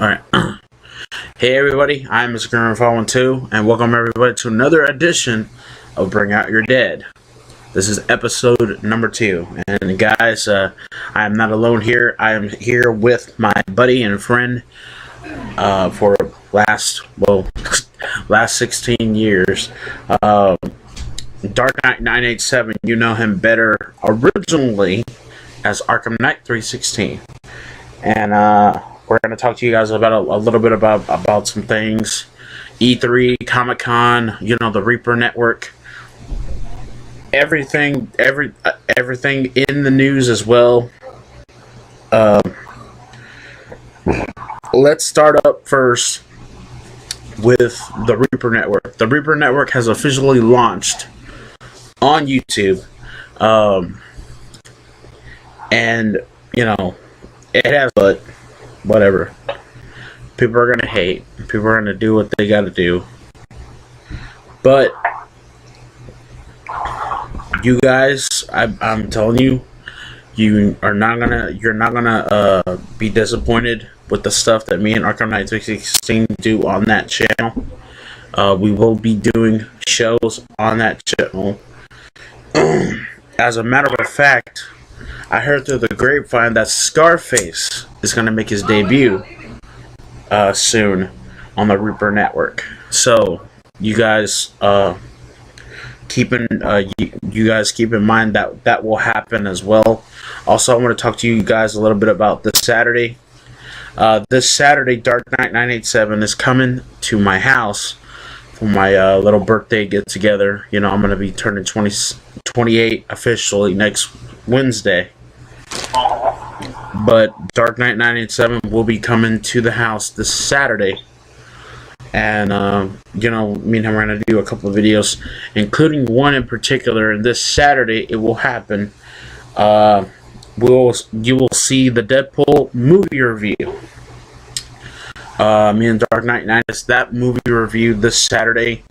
Alright. Hey everybody, I'm Mr. Grimmer412, and welcome everybody to another edition of Bring Out Your Dead. This is episode number 2. And guys, I am not alone here. I am here with my buddy and friend for last 16 years. Dark Knight 987, you know him better originally as Arkham Knight 316. And we're going to talk to you guys about a little bit about some things. E3, Comic-Con, the Reaper Network. Everything in the news as well. Let's start up first with the Reaper Network. The Reaper Network has officially launched on YouTube. And, it has, but whatever. People are going to hate. People are going to do what they got to do. But you guys, I'm telling you, you're not gonna be disappointed with the stuff that me and Arkham Knight 316 do on that channel. We will be doing shows on that channel. As a matter of fact, I heard through the grapevine that Scarface is gonna make his debut soon on the Reaper Network. So you guys keep in mind that will happen as well. Also, I want to talk to you guys a little bit about this Saturday. This Saturday, Dark Knight 987 is coming to my house for my little birthday get together. I'm going to be turning 28 officially next Wednesday. But Dark Knight 987 will be coming to the house this Saturday. And, me and him are going to do a couple of videos, including one in particular. And this Saturday, it will happen. You will see the Deadpool movie review. Me and Dark Knight 9 is that movie review this Saturday.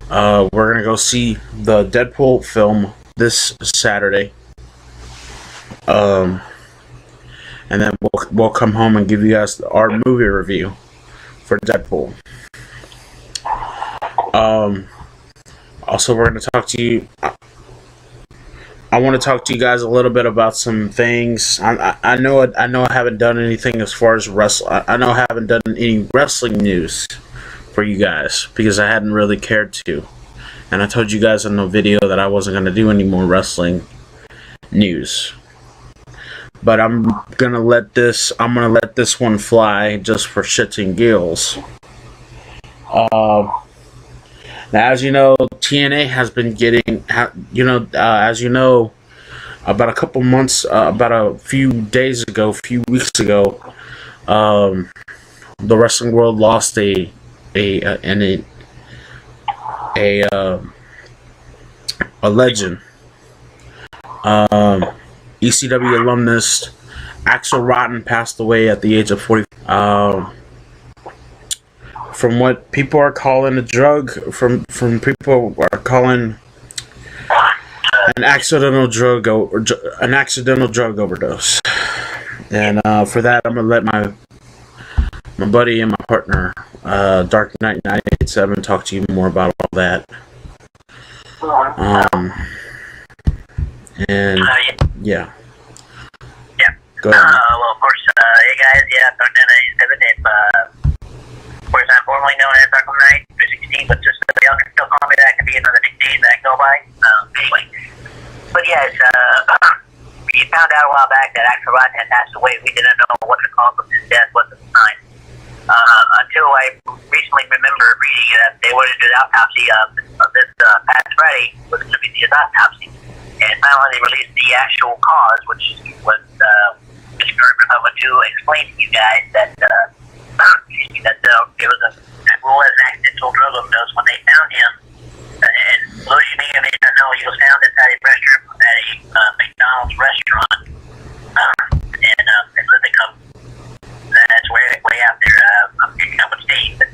We're going to go see the Deadpool film this Saturday. And then we'll come home and give you guys our movie review for Deadpool. Also, we're going to talk to you. I want to talk to you guys a little bit about some things. I know I haven't done anything as far as wrestling. I know I haven't done any wrestling news for you guys because I hadn't really cared to. And I told you guys in the video that I wasn't going to do any more wrestling news. But I'm gonna let this one fly just for shits and giggles. Now, as you know, TNA has been getting, as you know, about a few weeks ago, the wrestling world lost a legend. ECW alumnus Axel Rotten passed away at the age of 40. From what people are calling a drug, from people are calling an accidental drug overdose. And for that, I'm gonna let my buddy and my partner, Dark Knight 987, talk to you more about all that. And yeah. Go ahead. Well, of course, hey guys, Dark Knight 987. Of course, I'm formerly known as Arkham Knight 316, but just so y'all can still call me that, can be another nickname that I go by. Anyway. But yes, we found out a while back that Axel Rotten had passed away. We didn't know what the cause of his death was at the time. Until I recently remember reading that they wanted to do the autopsy of this past Friday was going to be the autopsy. And finally they released the actual cause, which was Mr. to explain to you guys that it was a rule as an accidental drug overdose when they found him. And those you may or may not know, he was found inside a restroom at a McDonald's restaurant in Linthicum. That's way out there. I'm picking up what state, but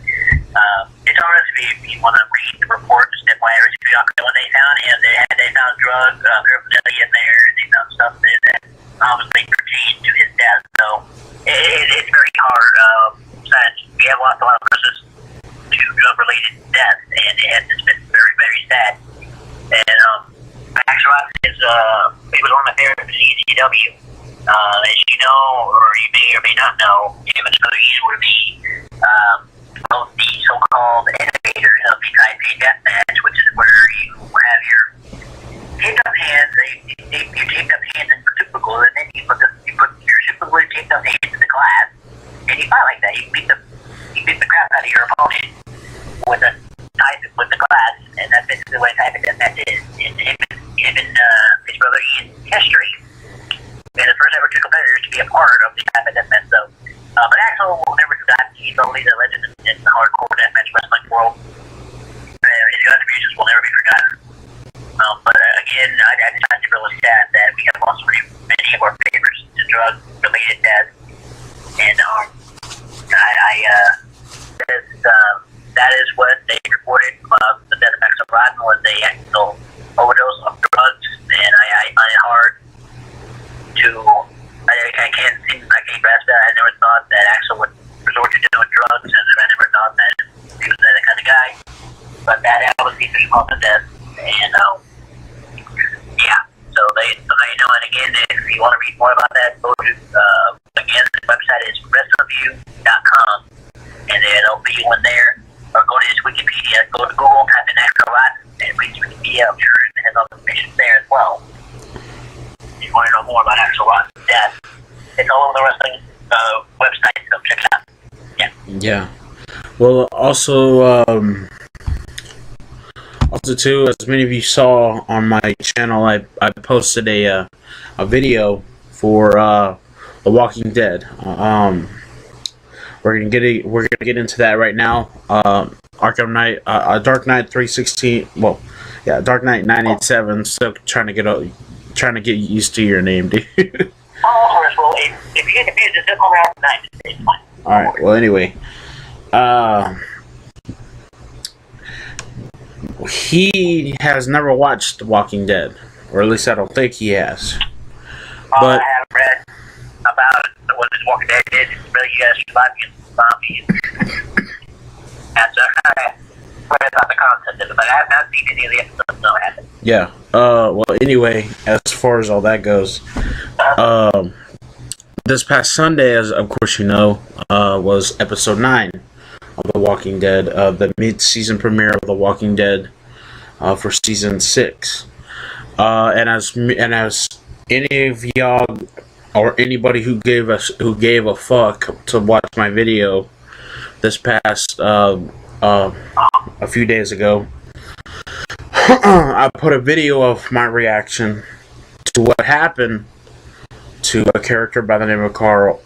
it's on us if you want to read the report. When they found him, they found drug paraphernalia in there. They found stuff that obviously pertained to his death. So it's very hard. we have lost a lot of persons to drug-related deaths, and it's been very, very sad. And Max Rock is he was one of my favorites in CCW. As you know, or you may or may not know, him and his brother Ian would be both the so-called innovators of the Taipei Death Match, which is where you have your taped up hands. You taped up hands in super glue, and then you put your super glue taped up hands in the glass, and you fight like that. You beat the crap out of your opponent with the glass, and that's basically what Taipei Death Match is. And him and his brother Ian's history, and the first ever two competitors to be a part of the Taipei Death Match. So, but Axel will never forget. He's always a legend in the hardcore deathmatch wrestling world. His contributions will never be forgotten. But again, I just find it really sad that we have lost many of our favorites to drug-related deaths. And that is what they reported about the death of Axel Rotten, was a accidental overdose of drugs. And I find it hard to, I can't grasp that. I never thought that Axel would resort to doing drugs, and I never thought that he was that kind of guy. But that was the official cause of death. And yeah, so they know. And again, if you want to read more about that, go to again, the website is wrestleview.com, and then there'll be one there. Or go to his Wikipedia, go to Google, type in Axel Rotten, and read his Wikipedia. I'm sure it has all the information there as well. If you want to know more about Axel Rotten's death, it's all over the wrestling website, so check it out. Yeah. Yeah. Well, also too, as many of you saw on my channel, I posted a video for The Walking Dead. We're gonna get into that right now. Arkham Knight, Dark Knight 316. Well, yeah, Dark Knight 987. Still trying to get used to your name, dude. Oh, well, if you get confused, just call me Arkham Knight. It's fine. All right. Well, anyway, he has never watched The Walking Dead, or at least I don't think he has. But I have read about what this Walking Dead is. It's really you guys surviving zombies. That's read about the concept of it, but I have not seen any of the episodes, so I haven't. yeah. Well, anyway, as far as all that goes, this past Sunday, as of course you know, was episode 9 of The Walking Dead, the mid-season premiere of The Walking Dead for season 6. And as any of y'all or anybody who gave a fuck to watch my video this past a few days ago, I put a video of my reaction to what happened to a character by the name of Carl.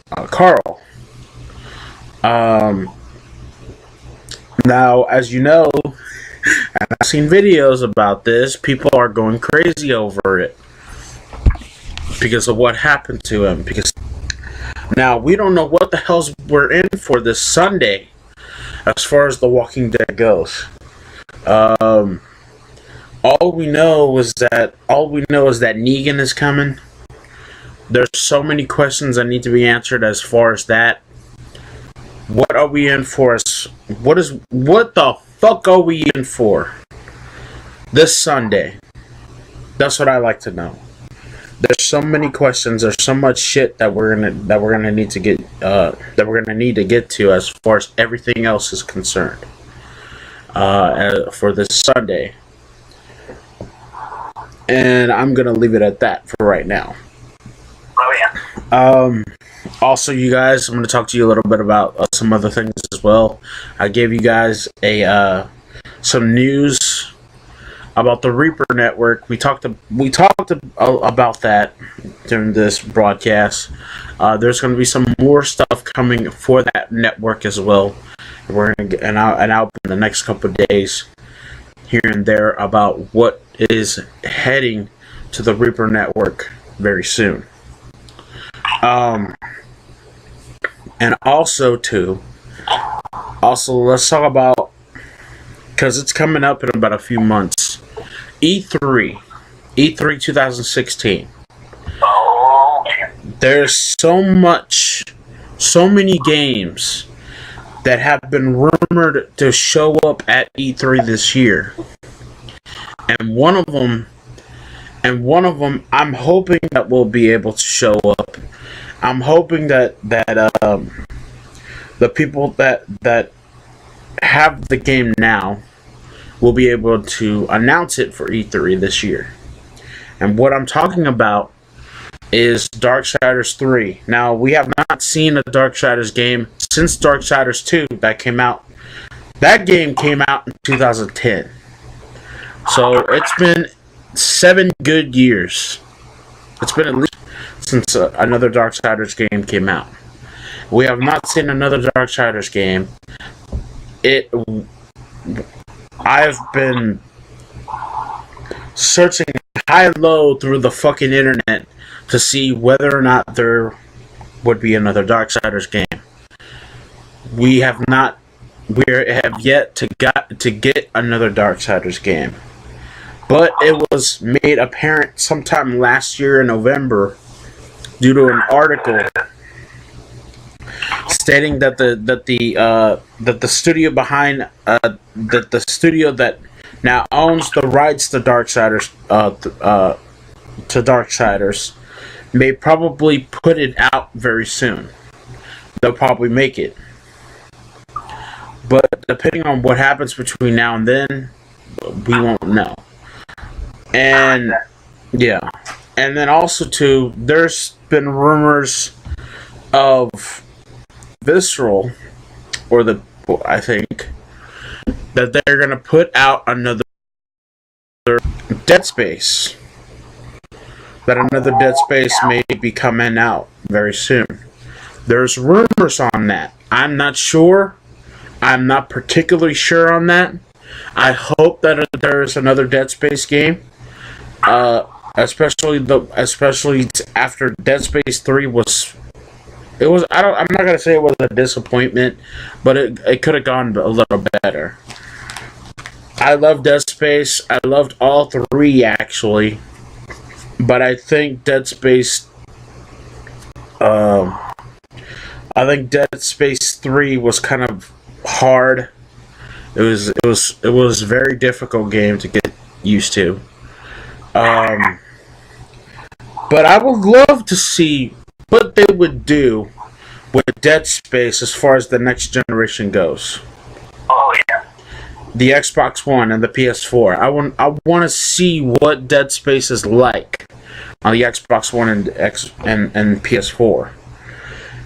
Now, as you know, and I've seen videos about this, people are going crazy over it because of what happened to him. Because now we don't know what the hell we're in for this Sunday as far as The Walking Dead goes. All we know is that Negan is coming. There's so many questions that need to be answered as far as that. What are we in for? What the fuck are we in for this Sunday? That's what I like to know. There's so many questions. There's so much shit that we're gonna need to get to as far as everything else is concerned. For this Sunday, and I'm gonna leave it at that for right now. Oh yeah. Also, you guys, I'm going to talk to you a little bit about some other things as well. I gave you guys some news about the Reaper Network. We talked about that during this broadcast. There's going to be some more stuff coming for that network as well. We're going to get out in the next couple of days here and there about what is heading to the Reaper Network very soon. And also let's talk about, because it's coming up in about a few months, E3 2016. There's so many games that have been rumored to show up at E3 this year, and one of them, I'm hoping that will be able to show up. I'm hoping that the people that have the game now will be able to announce it for E3 this year. And what I'm talking about is Darksiders 3. Now, we have not seen a Darksiders game since Darksiders 2 that came out. That game came out in 2010. So it's been 7 good years. It's been at least since another Darksiders game came out. We have not seen another Darksiders game. I've been searching high and low through the fucking internet to see whether or not there would be another Darksiders game. We have yet to get another Darksiders game. But it was made apparent sometime last year in November due to an article stating that the studio behind the studio that now owns the rights to Darksiders may probably put it out very soon. They'll probably make it, but depending on what happens between now and then, we won't know. And yeah, and then also too, there's been rumors of Visceral, I think, that they're gonna put out another Dead Space. That another Dead Space may be coming out very soon. There's rumors on that. I'm not sure. I'm not particularly sure on that. I hope that there's another Dead Space game. Especially after Dead Space 3 was. I'm not gonna say it was a disappointment, but it could have gone a little better. I love Dead Space. I loved all 3 actually, but I think Dead Space. I think Dead Space 3 was kind of hard. It was a very difficult game to get used to. But I would love to see what they would do with Dead Space as far as the next generation goes. Oh yeah. The Xbox One and the PS4. I want to see what Dead Space is like on the Xbox One and PS4.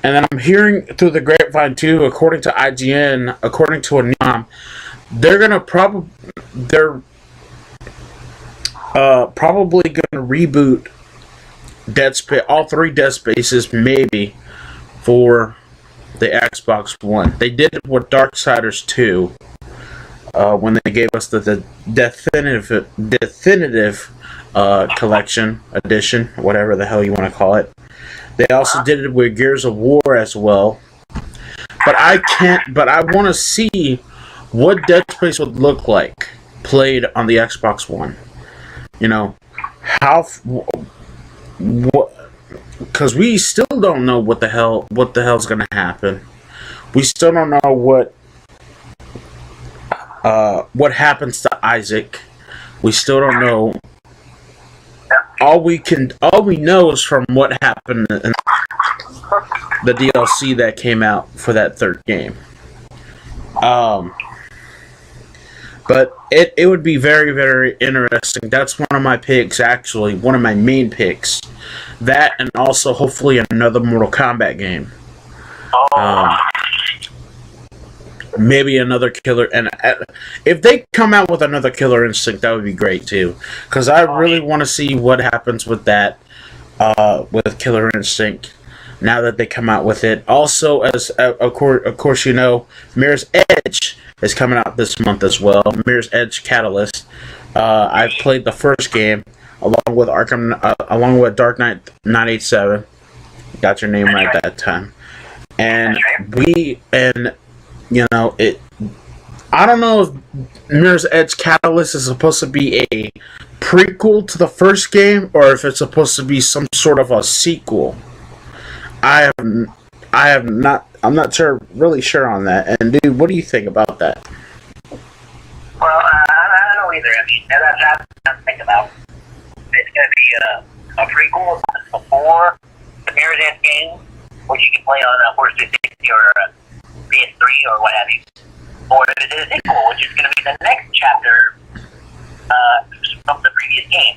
And then I'm hearing through the grapevine too, according to IGN, according to a NOM, they're probably gonna reboot Dead Space, all 3 Dead Spaces, maybe, for the Xbox One. They did it with Darksiders 2, when they gave us the definitive collection edition, whatever the hell you want to call it. They also did it with Gears of War as well. But I want to see what Dead Space would look like played on the Xbox One. You know, because we still don't know what the hell's gonna happen. We still don't know what happens to Isaac. We still don't know. All we know is from what happened in the DLC that came out for that 3rd game. But it would be very, very interesting. That's one of my picks, actually. One of my main picks. That, and also hopefully another Mortal Kombat game. Maybe another Killer. And if they come out with another Killer Instinct, that would be great too. Because I really want to see what happens with that. With Killer Instinct. Now that they come out with it. Also, as of course you know, Mirror's Edge is coming out this month as well. Mirror's Edge Catalyst. I've played the first game along with along with Dark Knight 987. Got your name right that time. And you know it. I don't know if Mirror's Edge Catalyst is supposed to be a prequel to the first game or if it's supposed to be some sort of a sequel. I I have not. I'm not really sure on that. And dude, what do you think about that? Well, I don't know either. I mean, that's what I'm thinking about. It's going to be a prequel before the Mirror's Edge game, which you can play on Force 360 or PS3 or what have you. Or is it a sequel, which is going to be the next chapter from the previous game.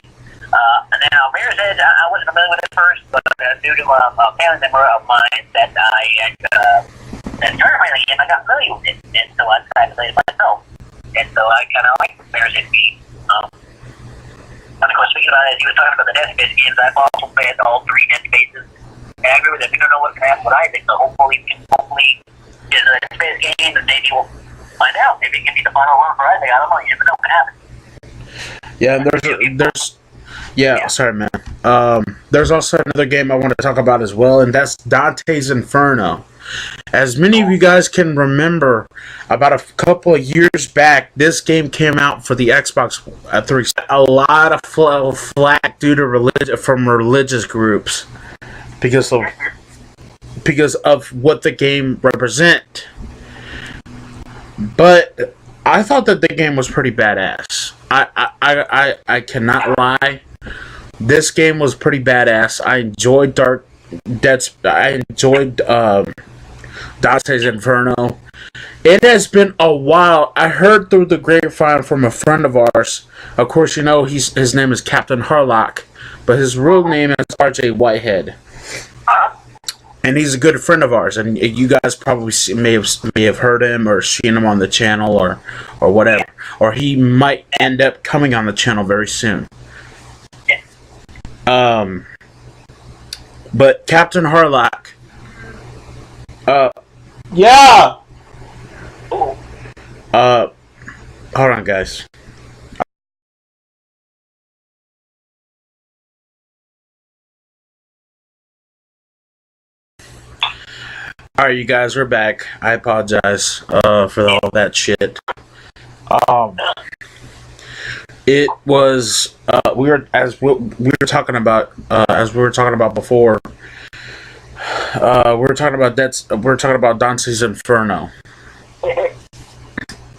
Now, Mirror's Edge, I wasn't familiar with it first, but due to a family member of mine that I had started playing the game, I got familiar with it, and so I decided to play it myself. And so I kind of like Mirror's Edge game. And of course, speaking about it, as he was talking about the Dead Space games, I've also played all 3 Dead Spaces. And I agree with him. We don't know what's going to happen with Isaac, so hopefully we can get the Dead Space game, and maybe we'll find out. Maybe it can be the final one for Isaac. I don't know. You never know what can happen. Yeah, yeah, sorry, man. There's also another game I want to talk about as well, and that's Dante's Inferno. As many of you guys can remember, about a couple of years back, this game came out for the Xbox 3. A lot of flack due to from religious groups because of what the game represent. But I thought that the game was pretty badass. I cannot lie. This game was pretty badass. I enjoyed Dante's Inferno. It has been a while. I heard through the grapevine from a friend of ours. Of course, you know his name is Captain Harlock, but his real name is RJ Whitehead. And he's a good friend of ours, and you guys probably may have heard him or seen him on the channel or whatever. Or he might end up coming on the channel very soon. But Captain Harlock, yeah. Hold on, guys. Alright, you guys, we're back. I apologize for all that shit. It was we were talking about before. We were talking about Dante's Inferno,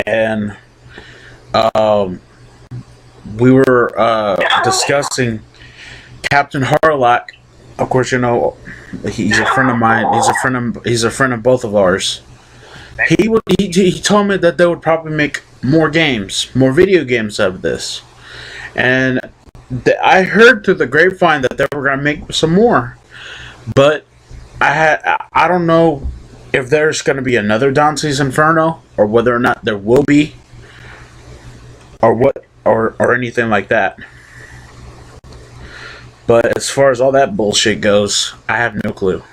and we were discussing Captain Harlock. Of course, you know he's a friend of mine. He's a friend of both of ours. He told me that they would probably make more video games of this, and I heard through the grapevine that they were gonna make some more, but I don't know if there's gonna be another Dante's Inferno or whether or not there will be, or anything like that. But as far as all that bullshit goes, I have no clue.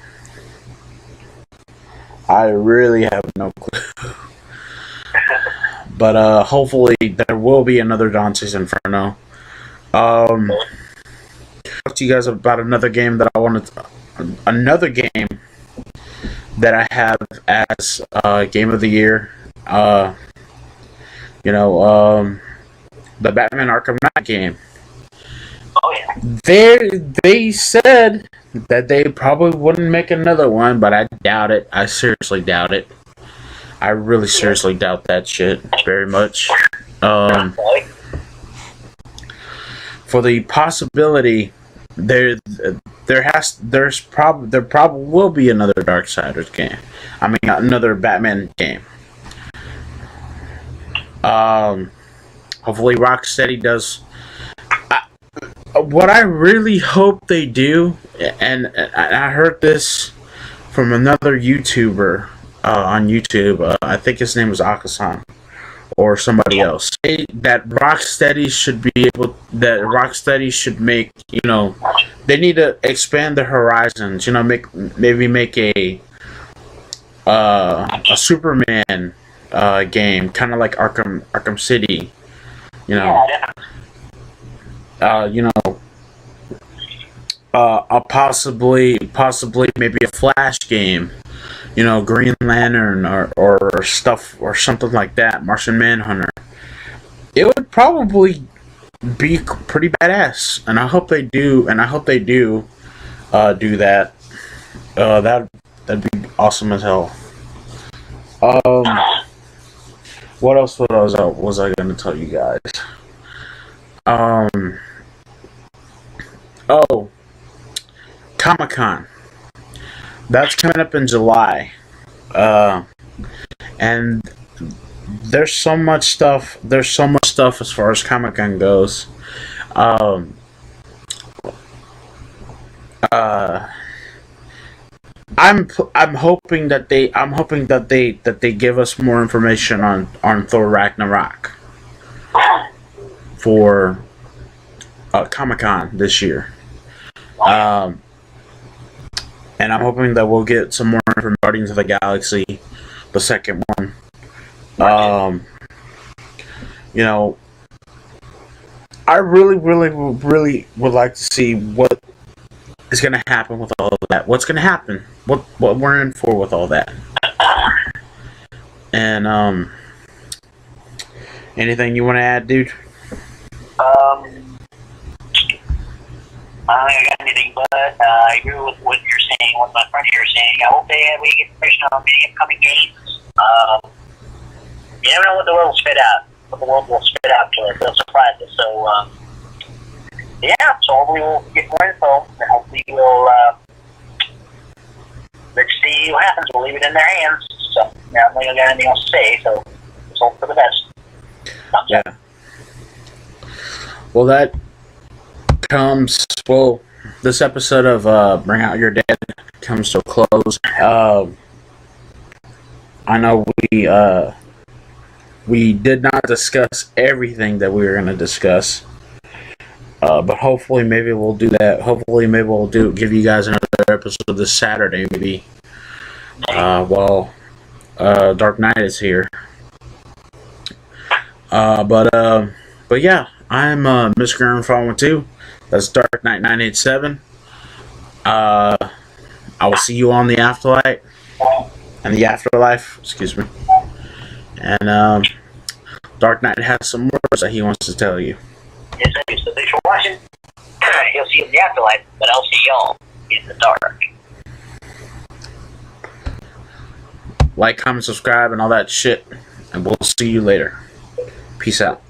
I really have no clue. But hopefully there will be another Dante's Inferno. Talk to you guys about another game that I have as game of the year. The Batman Arkham Knight game. Oh yeah. They said that they probably wouldn't make another one, but I doubt it. I seriously doubt it. I really seriously doubt that shit very much. For the possibility, there probably will be another Darksiders game. I mean, another Batman game. Hopefully, Rocksteady does. What I really hope they do, and I heard this from another YouTuber on YouTube. I think his name was Akasan or somebody else. That Rocksteady should make. They need to expand their horizons. Maybe make a Superman game, kind of like Arkham City. Possibly maybe a Flash game, Green Lantern or stuff or something like that, Martian Manhunter. It would probably be pretty badass, and I hope they do. Do that. That'd be awesome as hell. Um, what else was I gonna tell you guys? Um, oh, Comic-Con. That's coming up in July. And there's so much stuff. There's so much stuff as far as Comic-Con goes. Um, uh, I'm hoping that they give us more information on Thor Ragnarok for Comic Con this year. And I'm hoping that we'll get some more from Guardians of the Galaxy, the second one. You know, I really would like to see what is going to happen with all of that. What's going to happen? What we're in for with all that? And anything you want to add, dude? I don't think I got anything, but I agree with what you're saying, what my friend here is saying. I hope we get information on many upcoming games. You never know what the world will spit out. What the world will spit out to us. They'll surprise us. So, yeah, so hopefully we'll get more info, and hopefully we'll, let's see what happens. We'll leave it in their hands. So, yeah, I don't think I got anything else to say, so let's hope for the best. Yeah. Well, that comes, well, this episode of Bring Out Your Dead comes to a close. I know we did not discuss everything that we were going to discuss, but hopefully maybe we'll do that. Hopefully maybe we'll give you guys another episode this Saturday, maybe, while Dark Knight is here. But yeah, I'm Mr. Gurren 2. That's Dark Knight 987. I will see you on the Afterlife. And the Afterlife, excuse me. And Dark Knight has some words that he wants to tell you. Yes, thanks for watching. He'll see you in the afterlife, but I'll see y'all in the dark. Like, comment, subscribe, and all that shit. And we'll see you later. Peace out.